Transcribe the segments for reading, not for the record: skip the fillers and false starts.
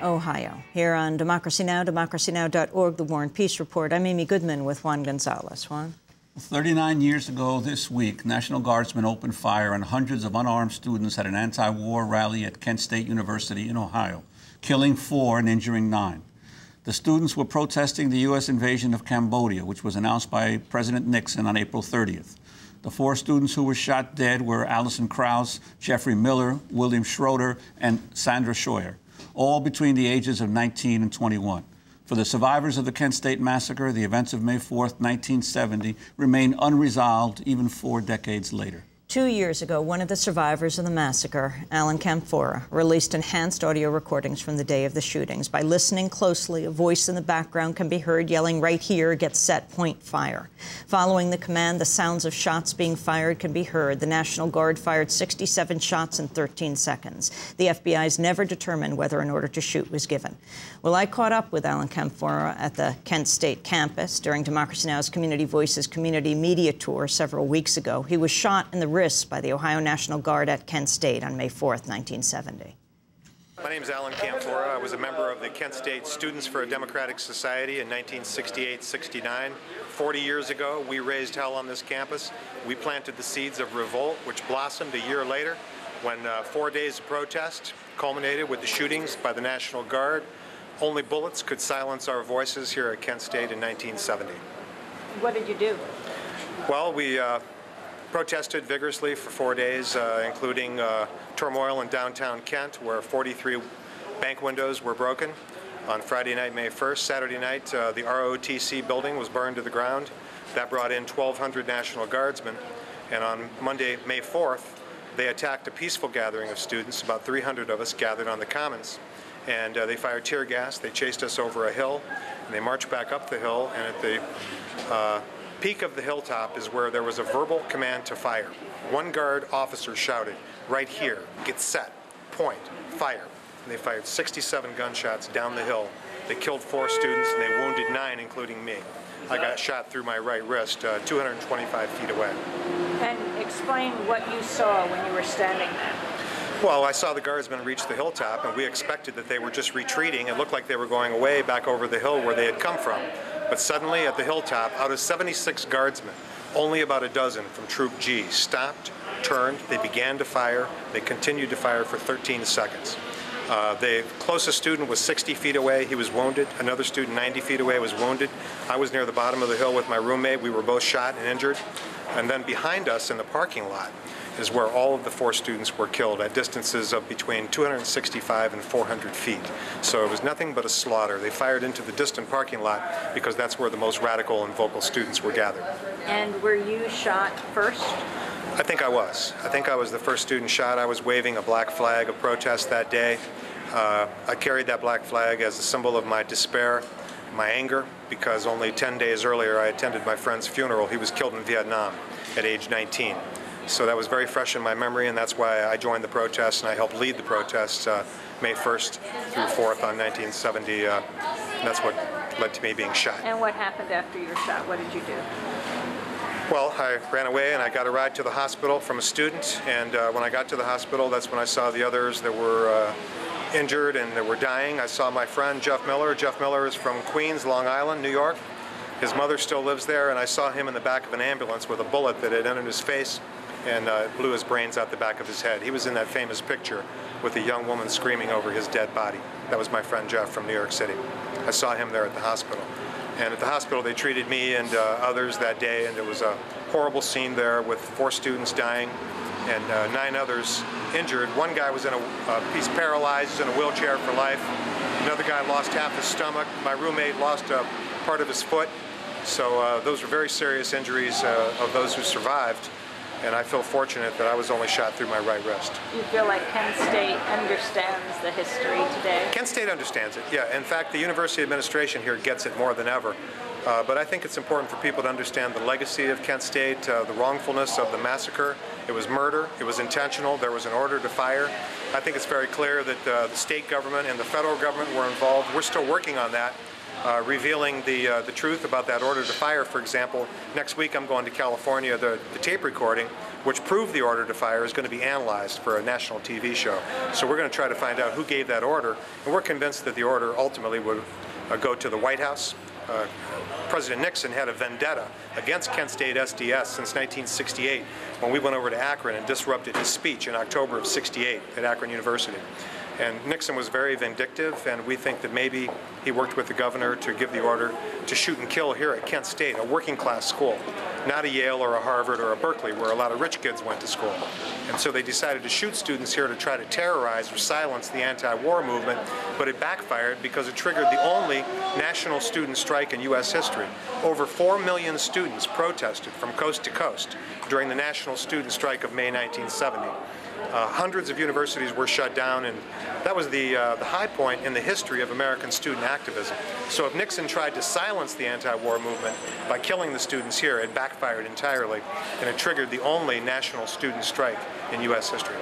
Ohio. Here on Democracy Now!, democracynow.org, the War and Peace Report. I'm Amy Goodman with Juan Gonzalez. Juan? 39 years ago this week, National Guardsmen opened fire on hundreds of unarmed students at an anti-war rally at Kent State University in Ohio, killing 4 and injuring 9. The students were protesting the U.S. invasion of Cambodia, which was announced by President Nixon on April 30th. The 4 students who were shot dead were Allison Krause, Jeffrey Miller, William Schroeder, and Sandra Scheuer, all between the ages of 19 and 21. For the survivors of the Kent State Massacre, the events of May 4th, 1970, remain unresolved even 4 decades later. 2 years ago, one of the survivors of the massacre, Alan Camphora, released enhanced audio recordings from the day of the shootings. By listening closely, a voice in the background can be heard yelling, "Right here, get set, point, fire." Following the command, the sounds of shots being fired can be heard. The National Guard fired 67 shots in 13 seconds. The FBI's never determined whether an order to shoot was given. Well, I caught up with Alan Camphora at the Kent State campus during Democracy Now!'s Community Voices community media tour several weeks ago. He was shot in the wrist by the Ohio National Guard at Kent State on May 4th, 1970. My name is Alan Camphora. I was a member of the Kent State Students for a Democratic Society in 1968-69. 40 years ago, we raised hell on this campus. We planted the seeds of revolt, which blossomed a year later when 4 days of protest culminated with the shootings by the National Guard. Only bullets could silence our voices here at Kent State in 1970. What did you do? Well, we protested vigorously for 4 days, including turmoil in downtown Kent, where 43 bank windows were broken. On Friday night, May 1st, Saturday night, the ROTC building was burned to the ground. That brought in 1,200 National Guardsmen. And on Monday, May 4th, they attacked a peaceful gathering of students. About 300 of us gathered on the Commons. And they fired tear gas. They chased us over a hill, and they marched back up the hill. And at the peak of the hilltop is where there was a verbal command to fire. One guard officer shouted, "Right here, get set, point, fire." And they fired 67 gunshots down the hill. They killed 4 students and they wounded 9, including me. I got shot through my right wrist, 225 feet away. And explain what you saw when you were standing there. Well, I saw the guardsmen reach the hilltop, and we expected that they were just retreating. It looked like they were going away back over the hill where they had come from. But suddenly, at the hilltop, out of 76 guardsmen, only about a dozen from Troop G stopped, turned, they began to fire. They continued to fire for 13 seconds. The closest student was 60 feet away. He was wounded. Another student 90 feet away was wounded. I was near the bottom of the hill with my roommate. We were both shot and injured. And then behind us in the parking lot is where all of the 4 students were killed at distances of between 265 and 400 feet. So it was nothing but a slaughter. They fired into the distant parking lot because that's where the most radical and vocal students were gathered. And were you shot first? I think I was. I think I was the first student shot. I was waving a black flag of protest that day. I carried that black flag as a symbol of my despair, my anger, because only 10 days earlier I attended my friend's funeral. He was killed in Vietnam at age 19. So that was very fresh in my memory, and that's why I joined the protests, and I helped lead the protests May 1st through 4th on 1970. And that's what led to me being shot. And what happened after you were shot? What did you do? Well, I ran away, and I got a ride to the hospital from a student. And when I got to the hospital, that's when I saw the others that were injured and that were dying. I saw my friend, Jeff Miller. Jeff Miller is from Queens, Long Island, New York. His mother still lives there, and I saw him in the back of an ambulance with a bullet that had entered his face and blew his brains out the back of his head. He was in that famous picture with a young woman screaming over his dead body. That was my friend Jeff from New York City. I saw him there at the hospital. And at the hospital, they treated me and others that day, and it was a horrible scene there with 4 students dying and 9 others injured. One guy was he's paralyzed, he's in a wheelchair for life. Another guy lost half his stomach. My roommate lost part of his foot. So those were very serious injuries of those who survived. And I feel fortunate that I was only shot through my right wrist. You feel like Kent State understands the history today? Kent State understands it, yeah. In fact, the university administration here gets it more than ever. But I think it's important for people to understand the legacy of Kent State, the wrongfulness of the massacre. It was murder. It was intentional. There was an order to fire. I think it's very clear that the state government and the federal government were involved. We're still working on that. revealing the truth about that order to fire. For example, next week I'm going to California. The tape recording, which proved the order to fire, is going to be analyzed for a national TV show. So we're going to try to find out who gave that order, and we're convinced that the order ultimately would go to the White House. President Nixon had a vendetta against Kent State SDS since 1968, when we went over to Akron and disrupted his speech in October of '68 at Akron University. And Nixon was very vindictive, and we think that maybe he worked with the governor to give the order to shoot and kill here at Kent State, a working class school, not a Yale or a Harvard or a Berkeley, where a lot of rich kids went to school. And so they decided to shoot students here to try to terrorize or silence the anti-war movement, but it backfired because it triggered the only national student strike in U.S. history. Over 4 million students protested from coast to coast during the national student strike of May 1970. Hundreds of universities were shut down, and that was the high point in the history of American student activism. So if Nixon tried to silence the anti-war movement by killing the students here, it backfired entirely, and it triggered the only national student strike in U.S. history.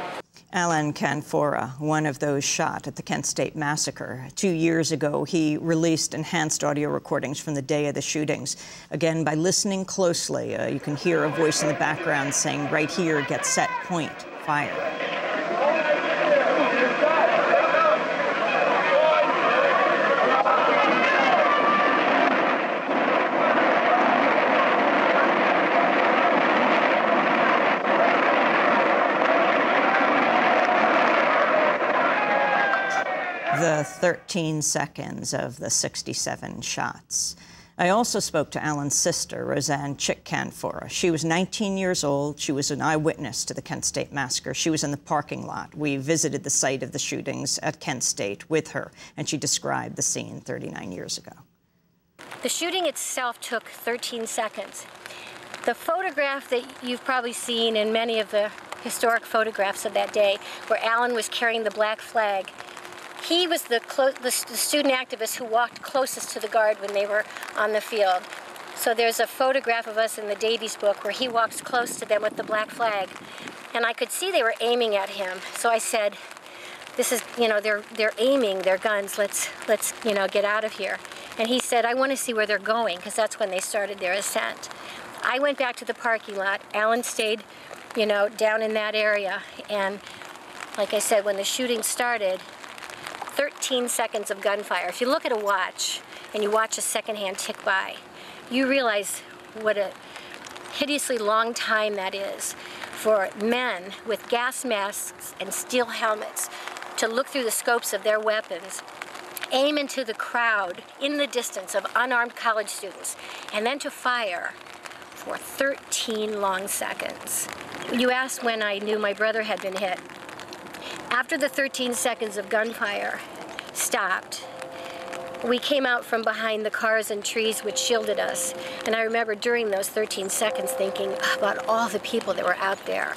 Alan Canfora, one of those shot at the Kent State massacre. 2 years ago, he released enhanced audio recordings from the day of the shootings. Again, by listening closely, you can hear a voice in the background saying, "Right here, get set, point, fire." The 13 seconds of the 67 shots. I also spoke to Alan's sister, Roseanne Chick Canfora. She was 19 years old. She was an eyewitness to the Kent State massacre. She was in the parking lot. We visited the site of the shootings at Kent State with her, and she described the scene 39 years ago. The shooting itself took 13 seconds. The photograph that you've probably seen in many of the historic photographs of that day, where Alan was carrying the black flag, he was the student activist who walked closest to the guard when they were on the field. So there's a photograph of us in the Davies book where he walks close to them with the black flag. And I could see they were aiming at him. So I said, this is, you know, they're aiming their guns. Let's you know, get out of here. And he said, I want to see where they're going, because that's when they started their ascent. I went back to the parking lot. Alan stayed, you know, down in that area. And like I said, when the shooting started, 13 seconds of gunfire. If you look at a watch and you watch a second hand tick by, you realize what a hideously long time that is for men with gas masks and steel helmets to look through the scopes of their weapons, aim into the crowd in the distance of unarmed college students, and then to fire for 13 long seconds. You asked when I knew my brother had been hit. After the 13 seconds of gunfire stopped, we came out from behind the cars and trees which shielded us. And I remember during those 13 seconds thinking about all the people that were out there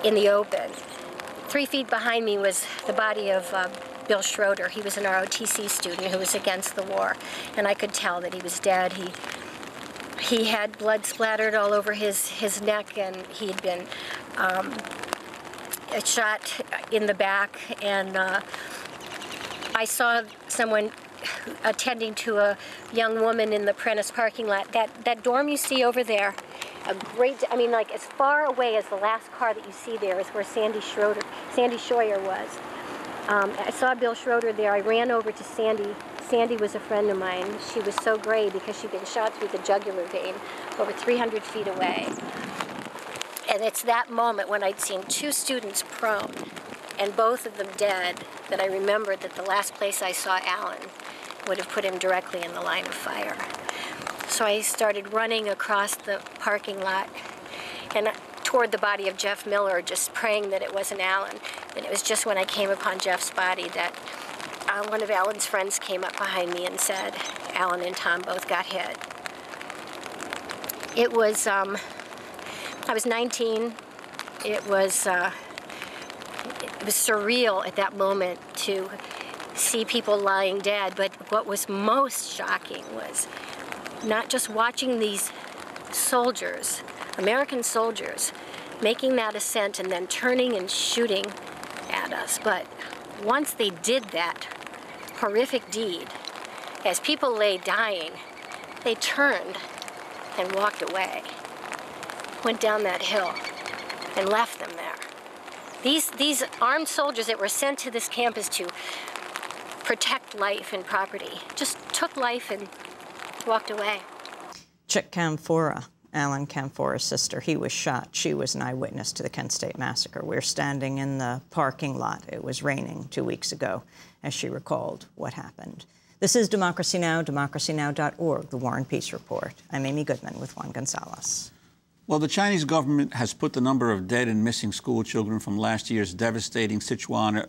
in the open. 3 feet behind me was the body of Bill Schroeder. He was an ROTC student who was against the war. And I could tell that he was dead. He had blood splattered all over his neck, and he had been shot in the back. And I saw someone attending to a young woman in the Prentice parking lot. That dorm you see over there, I mean, like as far away as the last car that you see there is where Sandy Schroyer was. I saw Bill Schroeder there. I ran over to Sandy. Sandy was a friend of mine. She was so gray because she'd been shot through the jugular vein over 300 feet away. And it's that moment when I'd seen 2 students prone and both of them dead that I remembered that the last place I saw Alan would have put him directly in the line of fire. So I started running across the parking lot and toward the body of Jeff Miller, just praying that it wasn't Alan. And it was just when I came upon Jeff's body that one of Alan's friends came up behind me and said, Alan and Tom both got hit. It was, I was 19. It was surreal at that moment to see people lying dead, but what was most shocking was not just watching these soldiers, American soldiers, making that ascent and then turning and shooting at us, but once they did that horrific deed, As people lay dying, they turned and walked away, went down that hill, and left them there. These armed soldiers that were sent to this campus to protect life and property just took life and walked away. Chick Camphora, Alan Camphora's sister, he was shot. She was an eyewitness to the Kent State Massacre. We're standing in the parking lot. It was raining 2 weeks ago as she recalled what happened. This is Democracy Now!, democracynow.org, The War and Peace Report. I'm Amy Goodman with Juan Gonzalez. Well, the Chinese government has put the number of dead and missing school children from last year's devastating Sichuan